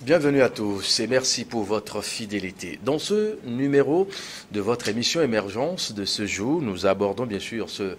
Bienvenue à tous et merci pour votre fidélité. Dans ce numéro de votre émission Émergence de ce jour, nous abordons bien sûr ce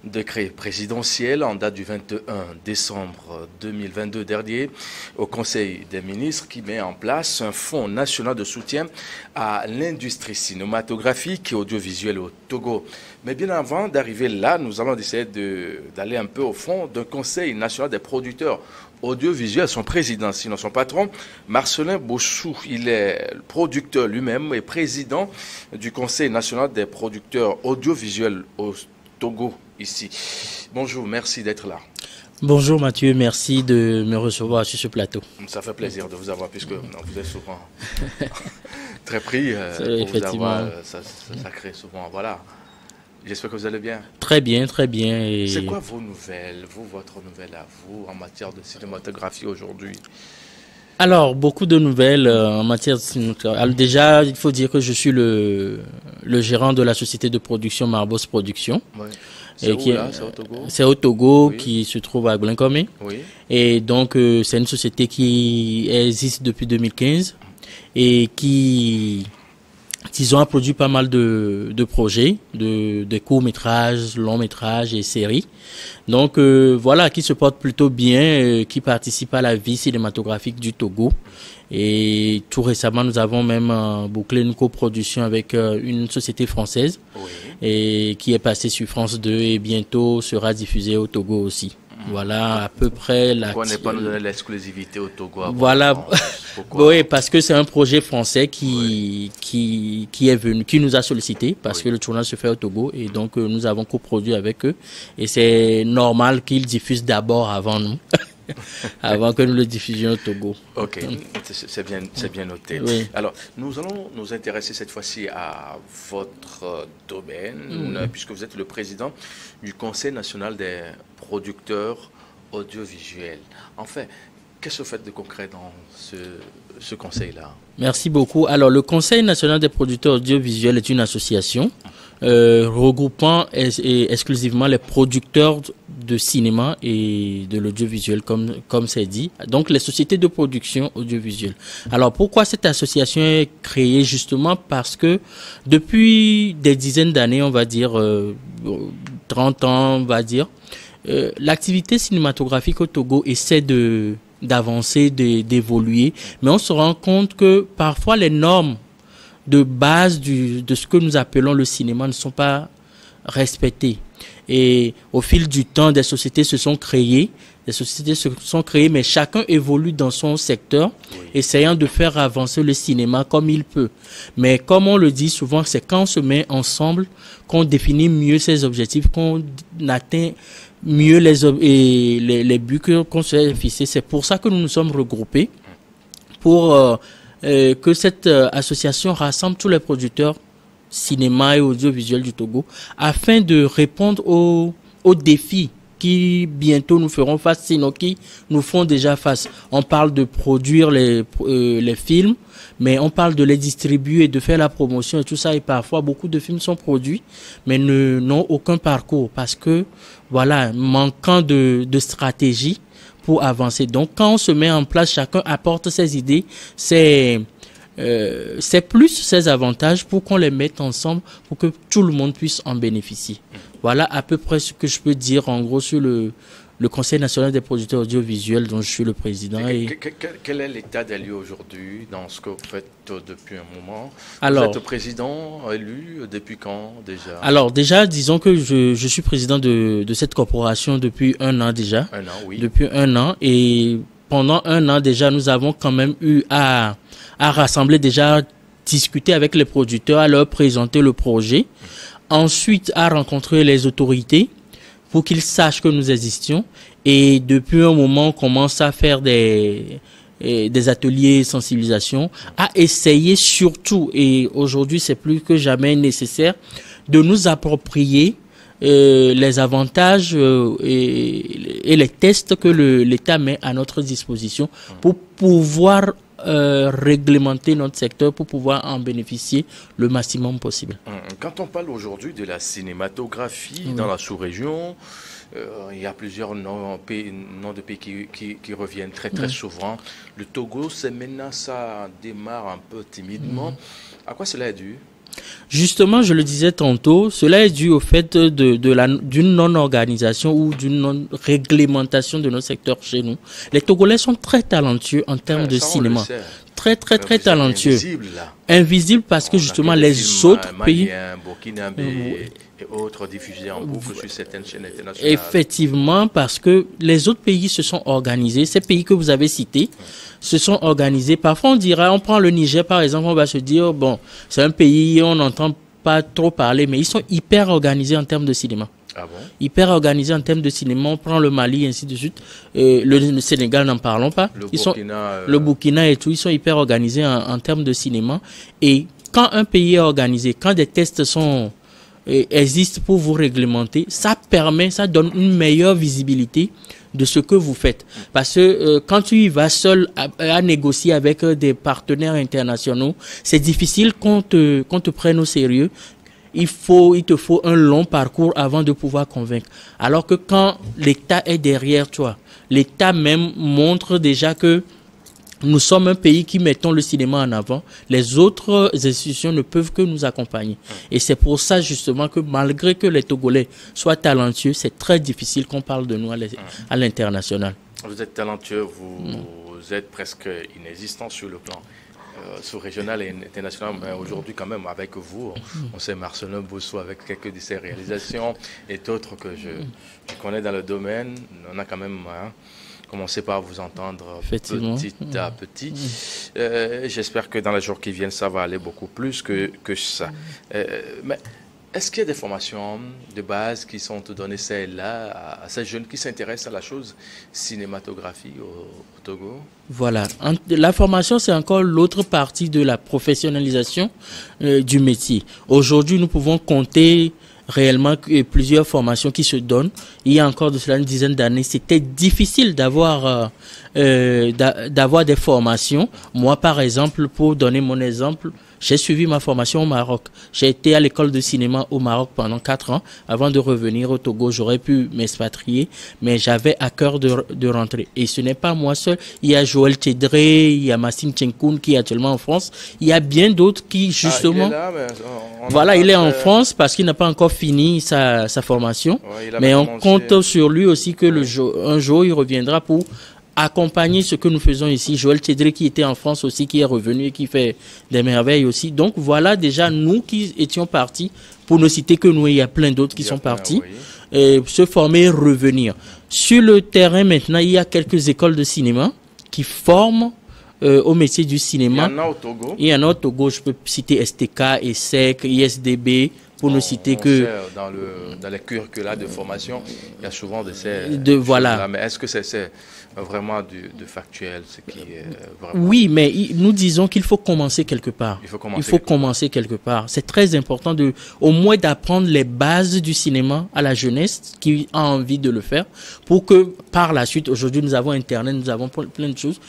décret présidentiel en date du 21 décembre 2022 dernier au Conseil des ministres qui met en place un fonds national de soutien à l'industrie cinématographique et audiovisuelle au Togo. Mais bien avant d'arriver là, nous allons essayer d'aller un peu au fond d'un Conseil national des producteurs audiovisuels. Son président, sinon son patron, Marcelin Bossou, il est producteur lui-même et président du Conseil national des producteurs audiovisuels au Togo, ici. Bonjour, merci d'être là. Bonjour Mathieu, merci de me recevoir sur ce plateau. Ça fait plaisir de vous avoir puisque vous êtes souvent très pris. Effectivement. Vous avoir, ça crée souvent, voilà. J'espère que vous allez bien. Très bien, très bien. Et... C'est quoi vos nouvelles, votre nouvelle à vous en matière de cinématographie aujourd'hui? Alors, beaucoup de nouvelles en matière de cinématographie. Alors, déjà, il faut dire que je suis le gérant de la société de production Marbos Productions. Oui. C'est où là? C'est au Togo? C'est au Togo, Oui. qui se trouve à Glencommé. Oui. Et donc, c'est une société qui existe depuis 2015 et qui... Ils ont produit pas mal de projets, de courts-métrages, longs-métrages et séries. Donc voilà, qui se portent plutôt bien, qui participent à la vie cinématographique du Togo. Et tout récemment, nous avons même bouclé une coproduction avec une société française, Oui. et qui est passée sur France 2 et bientôt sera diffusée au Togo aussi. Voilà à peu près la... Pourquoi ne pas nous donner l'exclusivité au Togo? Voilà. Oui, parce que c'est un projet français qui est venu, qui nous a sollicité parce que le tournage se fait au Togo et donc nous avons coproduit avec eux et c'est normal qu'ils diffusent d'abord avant nous, avant que nous le diffusions au Togo. Ok, c'est bien noté. Oui. Alors, nous allons nous intéresser cette fois-ci à votre domaine, puisque vous êtes le président du Conseil national des producteurs audiovisuels. Enfin, qu'est-ce que vous faites de concret dans ce conseil-là? Merci beaucoup. Alors, le Conseil national des producteurs audiovisuels est une association regroupant exclusivement les producteurs de cinéma et de l'audiovisuel, comme c'est dit. Donc, les sociétés de production audiovisuelle. Alors, pourquoi cette association est créée? Justement parce que depuis des dizaines d'années, on va dire 30 ans, on va dire, l'activité cinématographique au Togo essaie d'avancer, d'évoluer, mais on se rend compte que parfois les normes de base de ce que nous appelons le cinéma ne sont pas respectées. Et au fil du temps, des sociétés se sont créées, mais chacun évolue dans son secteur, essayant de faire avancer le cinéma comme il peut. Mais comme on le dit souvent, c'est quand on se met ensemble qu'on définit mieux ses objectifs, qu'on atteint mieux les buts qu'on s'est fixés. C'est pour ça que nous nous sommes regroupés pour que cette association rassemble tous les producteurs cinéma et audiovisuel du Togo afin de répondre aux défis qui bientôt nous feront face, sinon qui nous font déjà face. On parle de produire les films, mais on parle de les distribuer, de faire la promotion et tout ça. Et parfois, beaucoup de films sont produits, mais n'ont aucun parcours parce que, voilà, manquant de stratégie pour avancer. Donc, quand on se met en place, chacun apporte ses idées, c'est plus ses avantages pour qu'on les mette ensemble pour que tout le monde puisse en bénéficier. Voilà à peu près ce que je peux dire en gros sur le Conseil national des producteurs audiovisuels dont je suis le président. Quel est l'état des lieux aujourd'hui dans ce que vous faites depuis un moment? Alors, vous êtes président élu depuis quand déjà? Alors déjà, disons que je suis président de cette corporation depuis un an déjà. Un an, oui. Depuis un an et pendant un an déjà, nous avons quand même eu à rassembler déjà, discuter avec les producteurs, à leur présenter le projet. Ensuite, à rencontrer les autorités pour qu'ils sachent que nous existions. Et depuis un moment, on commence à faire des ateliers de sensibilisation, à essayer surtout, et aujourd'hui c'est plus que jamais nécessaire, de nous approprier les avantages et les tests que l'État met à notre disposition pour pouvoir réglementer notre secteur pour pouvoir en bénéficier le maximum possible. Quand on parle aujourd'hui de la cinématographie dans la sous-région, il y a plusieurs noms de pays qui reviennent très souvent. Le Togo, c'est maintenant, ça démarre un peu timidement. À quoi cela est dû? Justement, je le disais tantôt, cela est dû au fait d'une non-organisation ou d'une non-réglementation de nos secteurs chez nous. Les Togolais sont très talentueux en termes de cinéma. Très talentueux. Invisible parce que justement les autres pays... Burkinabé et autres diffusés en boucle sur certaines chaînes internationales. Effectivement, parce que les autres pays se sont organisés. Ces pays que vous avez cités se sont organisés. Parfois, on prend le Niger par exemple, on va se dire, bon, c'est un pays, on n'entend pas trop parler, mais ils sont hyper organisés en termes de cinéma. Ah bon? Hyper organisés en termes de cinéma. On prend le Mali, ainsi de suite. Le Sénégal, n'en parlons pas. Le Burkina et tout, ils sont hyper organisés en termes de cinéma. Et quand un pays est organisé, quand des tests existent pour vous réglementer, ça donne une meilleure visibilité de ce que vous faites. Parce que quand tu y vas seul à négocier avec des partenaires internationaux, c'est difficile qu'on te prenne au sérieux. Il te faut un long parcours avant de pouvoir convaincre. Alors que quand l'État est derrière toi, l'État même montre déjà que nous sommes un pays qui mettons le cinéma en avant. Les autres institutions ne peuvent que nous accompagner. Et c'est pour ça justement que malgré que les Togolais soient talentueux, c'est très difficile qu'on parle de nous à l'international. Vous êtes talentueux, vous êtes presque inexistant sur le plan sous-régional et international, mais aujourd'hui quand même avec vous, on sait Marcelin Bosso avec quelques de ses réalisations et d'autres que je connais dans le domaine. On a quand même commencé par vous entendre petit à petit. J'espère que dans les jours qui viennent, ça va aller beaucoup plus que ça. Mais est-ce qu'il y a des formations de base qui sont données celles-là à ces jeunes qui s'intéressent à la chose cinématographie au Togo? Voilà. La formation, c'est encore l'autre partie de la professionnalisation du métier. Aujourd'hui, nous pouvons compter réellement plusieurs formations qui se donnent. Il y a encore de cela une dizaine d'années, c'était difficile d'avoir des formations. Moi, par exemple, pour donner mon exemple, j'ai suivi ma formation au Maroc. J'ai été à l'école de cinéma au Maroc pendant 4 ans. Avant de revenir au Togo, j'aurais pu m'expatrier, mais j'avais à cœur de rentrer. Et ce n'est pas moi seul. Il y a Joël Tedré, il y a Massim Tchenkoun qui est actuellement en France. Il y a bien d'autres qui, justement... il est là, mais il est en France parce qu'il n'a pas encore fini sa formation. Ouais, mais on compte sur lui aussi que un jour, il reviendra pour accompagner ce que nous faisons ici. Joël Tedré qui était en France aussi, qui est revenu et qui fait des merveilles aussi. Donc voilà déjà nous qui étions partis, pour ne citer que nous, il y a plein d'autres qui sont partis, se former et revenir. Sur le terrain maintenant, il y a quelques écoles de cinéma qui forment au métier du cinéma. Il y en a au Togo. Il y en a au Togo, je peux citer STK, ESSEC, ISDB, pour ne citer que... Dans les curricula de formation, il y a souvent voilà. Mais est-ce que c'est vraiment de factuel, ce qui est vraiment... Oui, mais nous disons qu'il faut commencer quelque part. Il faut commencer quelque part. C'est très important au moins d'apprendre les bases du cinéma à la jeunesse qui a envie de le faire, pour que par la suite, aujourd'hui nous avons Internet, nous avons plein de choses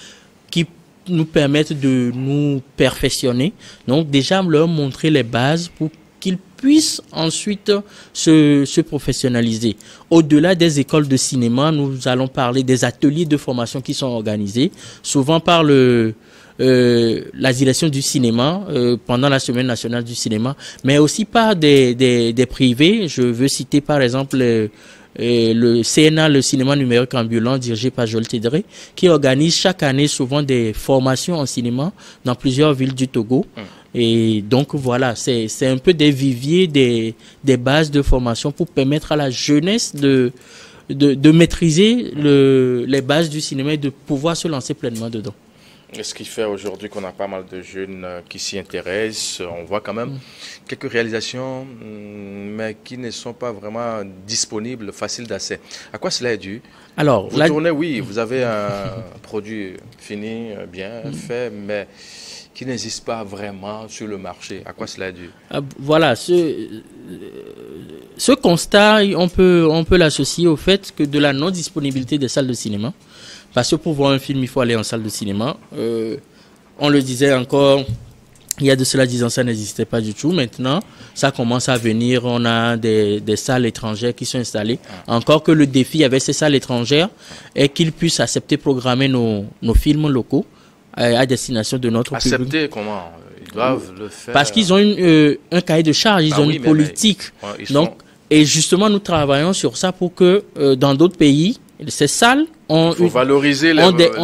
qui nous permettent de nous perfectionner. Donc déjà leur montrer les bases pour qu'ils puissent ensuite se professionnaliser. Au-delà des écoles de cinéma, nous allons parler des ateliers de formation qui sont organisés, souvent par la direction du cinéma pendant la Semaine nationale du cinéma, mais aussi par des privés. Je veux citer par exemple le CNA, le cinéma numérique ambulant, dirigé par Joël Tedré, qui organise chaque année souvent des formations en cinéma dans plusieurs villes du Togo. Et donc voilà, c'est un peu des viviers, des bases de formation pour permettre à la jeunesse de maîtriser les bases du cinéma et de pouvoir se lancer pleinement dedans. Ce qui fait aujourd'hui qu'on a pas mal de jeunes qui s'y intéressent. On voit quand même quelques réalisations, mais qui ne sont pas vraiment disponibles, faciles d'accès. À quoi cela est dû? Alors, vous tournez, oui, vous avez un produit fini, bien fait, mais qui n'existe pas vraiment sur le marché. À quoi cela est dû? Voilà, ce constat, on peut l'associer au fait que de la non-disponibilité des salles de cinéma. Parce que pour voir un film, il faut aller en salle de cinéma. on le disait encore, il y a de cela 10 ans, ça n'existait pas du tout. Maintenant, ça commence à venir. On a des salles étrangères qui sont installées. Encore que le défi avec ces salles étrangères est qu'ils puissent accepter programmer nos films locaux à destination de notre public. Accepter comment? Ils doivent le faire. Parce qu'ils ont un cahier de charge, ils ont une politique. Donc, et justement, nous travaillons sur ça pour que dans d'autres pays, ces salles ont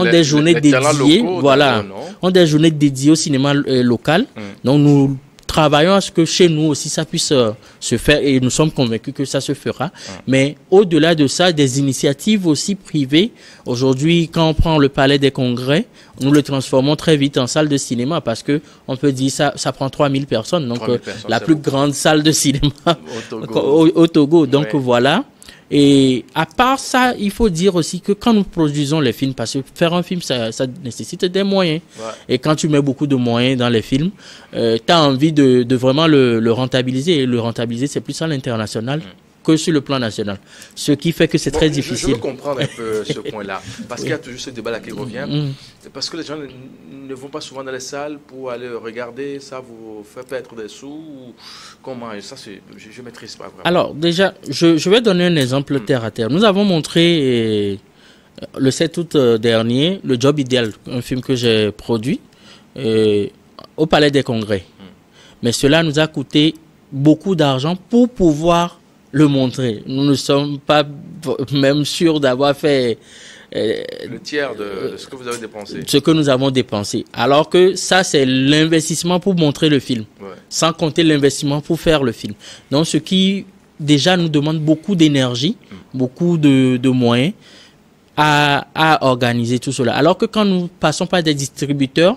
des journées dédiées, voilà, ont des journées dédiées au cinéma local. Donc nous travaillons à ce que chez nous aussi ça puisse se faire et nous sommes convaincus que ça se fera. Mais au-delà de ça, des initiatives aussi privées. Aujourd'hui, quand on prend le Palais des Congrès, nous le transformons très vite en salle de cinéma parce que on peut dire ça prend 3000 personnes. Donc 3000 personnes, la plus grande salle de cinéma au Togo. Donc voilà. Et à part ça, il faut dire aussi que quand nous produisons les films, parce que faire un film, ça nécessite des moyens. Et quand tu mets beaucoup de moyens dans les films, tu as envie de vraiment le rentabiliser. Et le rentabiliser, c'est plus à l'international que sur le plan national. Ce qui fait que c'est très difficile. Je veux comprendre un peu ce point-là. Parce qu'il y a toujours ce débat-là qui revient. Parce que les gens ne vont pas souvent dans les salles pour aller regarder, ça vous fait perdre des sous ou comment? Ça, je ne maîtrise pas vraiment. Alors, déjà, je vais donner un exemple terre à terre. Nous avons montré le 7 août dernier Le Job Idéal, un film que j'ai produit au Palais des Congrès. Mais cela nous a coûté beaucoup d'argent pour pouvoir le montrer. Nous ne sommes pas même sûrs d'avoir fait le tiers de ce que vous avez dépensé. Ce que nous avons dépensé. Alors que ça, c'est l'investissement pour montrer le film. Sans compter l'investissement pour faire le film. Donc, ce qui déjà nous demande beaucoup d'énergie, beaucoup de moyens à organiser tout cela. Alors que quand nous passons par des distributeurs,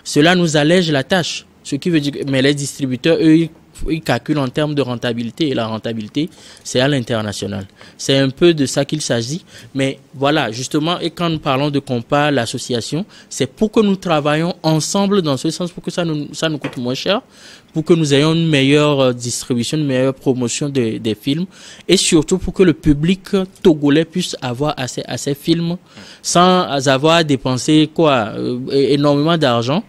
cela nous allège la tâche. Ce qui veut dire que mais les distributeurs, eux, ils calculent en termes de rentabilité et la rentabilité, c'est à l'international. C'est un peu de ça qu'il s'agit. Mais voilà, justement, et quand nous parlons de Compa, l'association, c'est pour que nous travaillions ensemble dans ce sens, pour que ça nous coûte moins cher, pour que nous ayons une meilleure distribution, une meilleure promotion des films et surtout pour que le public togolais puisse avoir accès à ces films sans avoir à dépenser énormément d'argent.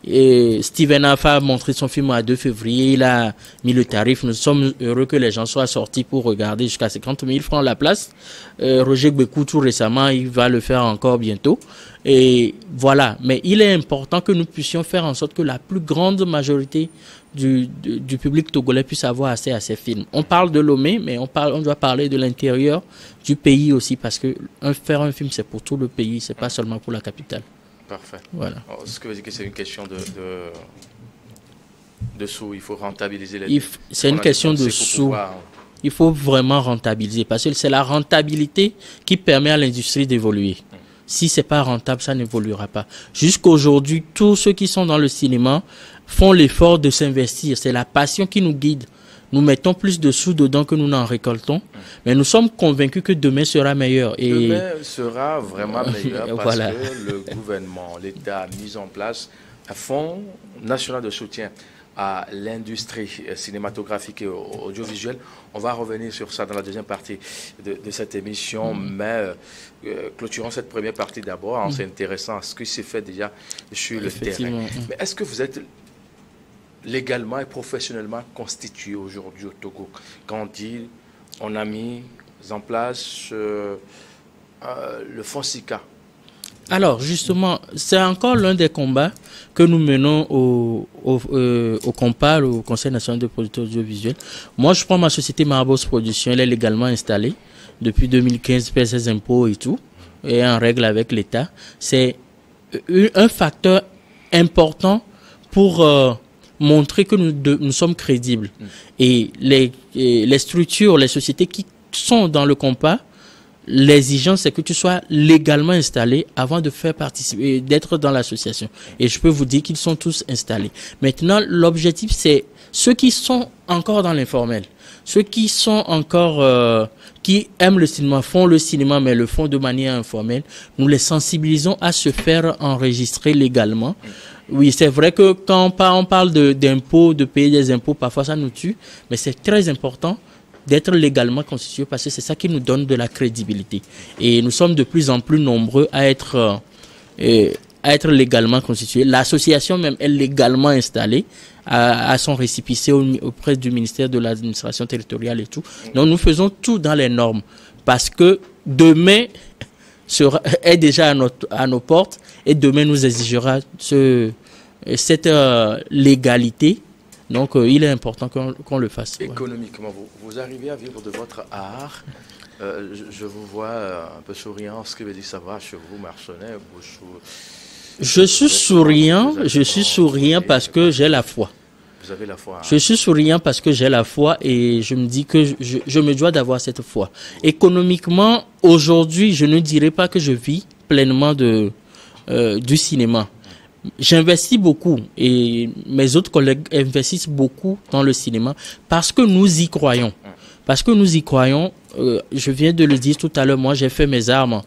Et Steven Afa a montré son film à 2 février, il a mis le tarif. Nous sommes heureux que les gens soient sortis pour regarder jusqu'à 50 000 francs la place. Roger Gbekou, tout récemment, il va le faire encore bientôt. Et voilà. Mais il est important que nous puissions faire en sorte que la plus grande majorité du public togolais puisse avoir accès à ces films. On parle de Lomé, mais on doit parler de l'intérieur du pays aussi, parce que faire un film, c'est pour tout le pays, c'est pas seulement pour la capitale. Parfait. Voilà. Alors, ce que veut dire que c'est une question de sous, il faut rentabiliser les... C'est une question de sous. Il faut vraiment rentabiliser, parce que c'est la rentabilité qui permet à l'industrie d'évoluer. Si c'est pas rentable, ça n'évoluera pas. Jusqu'aujourd'hui, tous ceux qui sont dans le cinéma font l'effort de s'investir. C'est la passion qui nous guide. Nous mettons plus de sous dedans que nous n'en récoltons, mais nous sommes convaincus que demain sera meilleur. Et demain sera vraiment meilleur parce que le gouvernement, l'État a mis en place un fonds national de soutien à l'industrie cinématographique et audiovisuelle. On va revenir sur ça dans la deuxième partie de cette émission, mais clôturons cette première partie d'abord en s'intéressant à ce qui s'est fait déjà sur le terrain. Mais est-ce que vous êtes légalement et professionnellement constitué aujourd'hui au Togo? Quand on dit on a mis en place le fonds SICA. Alors justement, c'est encore l'un des combats que nous menons au COMPA, au Conseil national de producteurs audiovisuels. Moi, je prends ma société Marabos Production, elle est légalement installée depuis 2015, paie ses impôts et tout, et en règle avec l'État. C'est un facteur important pour montrer que nous sommes crédibles. Et les structures, les sociétés qui sont dans le COMPA, l'exigence, c'est que tu sois légalement installé avant de faire participer, d'être dans l'association. Et je peux vous dire qu'ils sont tous installés. Maintenant, l'objectif, c'est ceux qui sont encore dans l'informel, ceux qui sont encore, qui aiment le cinéma, font le cinéma, mais le font de manière informelle. Nous les sensibilisons à se faire enregistrer légalement. Oui, c'est vrai que quand on parle d'impôts, de payer des impôts, parfois ça nous tue, mais c'est très important d'être légalement constitué parce que c'est ça qui nous donne de la crédibilité. Et nous sommes de plus en plus nombreux à être à être légalement constituée. L'association même est légalement installée à son récipicé auprès du ministère de l'administration territoriale et tout. Donc nous faisons tout dans les normes parce que demain est déjà à nos portes et demain nous exigera cette légalité. Donc il est important qu'on le fasse. Économiquement, vous arrivez à vivre de votre art. Je vous vois un peu souriant. Ce qui veut dire ça va chez vous, Marcenet, Je suis souriant parce que j'ai la foi. Vous avez la foi. Hein? Je suis souriant parce que j'ai la foi et je me dis que je me dois d'avoir cette foi. Économiquement, aujourd'hui, je ne dirais pas que je vis pleinement du cinéma. J'investis beaucoup et mes autres collègues investissent beaucoup dans le cinéma parce que nous y croyons. Parce que nous y croyons, je viens de le dire tout à l'heure, moi j'ai fait mes armes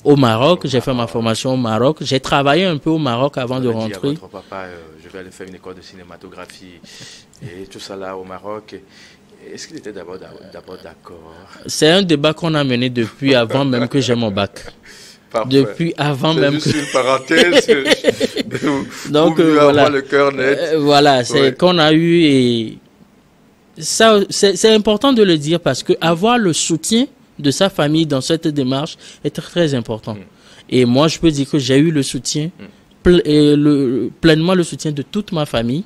au Maroc, j'ai fait ma formation au Maroc, j'ai travaillé un peu au Maroc avant de rentrer. Votre papa, je vais aller faire une école de cinématographie et tout ça là au Maroc. Est-ce qu'il était d'abord d'accord? C'est un débat qu'on a mené depuis avant même que j'ai mon bac. Parfait. Depuis avant même juste une parenthèse. Donc voilà, le cœur net. Voilà, c'est qu'on a eu et ça c'est important de le dire parce que avoir le soutien de sa famille dans cette démarche est très important. Et moi je peux dire que j'ai eu le soutien pleinement le soutien de toute ma famille.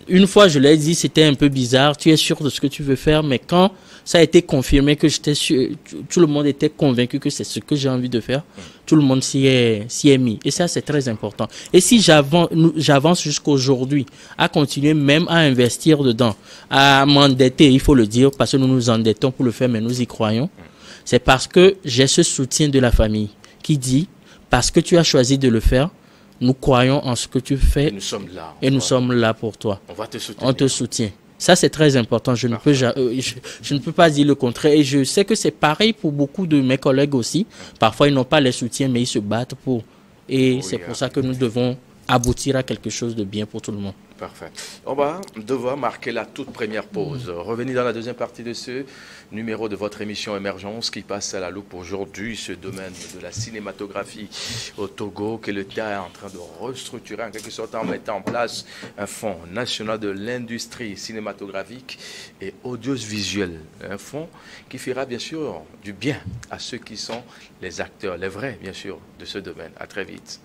Une fois, je l'ai dit, c'était un peu bizarre. Tu es sûr de ce que tu veux faire, mais quand ça a été confirmé que j'étais sûr, tout le monde était convaincu que c'est ce que j'ai envie de faire, tout le monde s'y est mis. Et ça, c'est très important. Et si j'avance jusqu'aujourd'hui à continuer même à investir dedans, à m'endetter, il faut le dire, parce que nous nous endettons pour le faire, mais nous y croyons, c'est parce que j'ai ce soutien de la famille qui dit, parce que tu as choisi de le faire, nous croyons en ce que tu fais et nous sommes là. Et nous sommes là pour toi. On va te soutenir. On te soutient. Ça, c'est très important. Je ne peux pas dire le contraire. Et je sais que c'est pareil pour beaucoup de mes collègues aussi. Parfois, ils n'ont pas les soutiens, mais ils se battent pour. Et c'est pour ça que nous devons aboutir à quelque chose de bien pour tout le monde. Parfait. On va devoir marquer la toute première pause. Revenez dans la deuxième partie de ce numéro de votre émission Émergence qui passe à la loupe aujourd'hui, ce domaine de la cinématographie au Togo que l'État est en train de restructurer en quelque sorte en mettant en place un fonds national de l'industrie cinématographique et audiovisuelle. Un fonds qui fera bien sûr du bien à ceux qui sont les acteurs, les vrais bien sûr, de ce domaine. À très vite.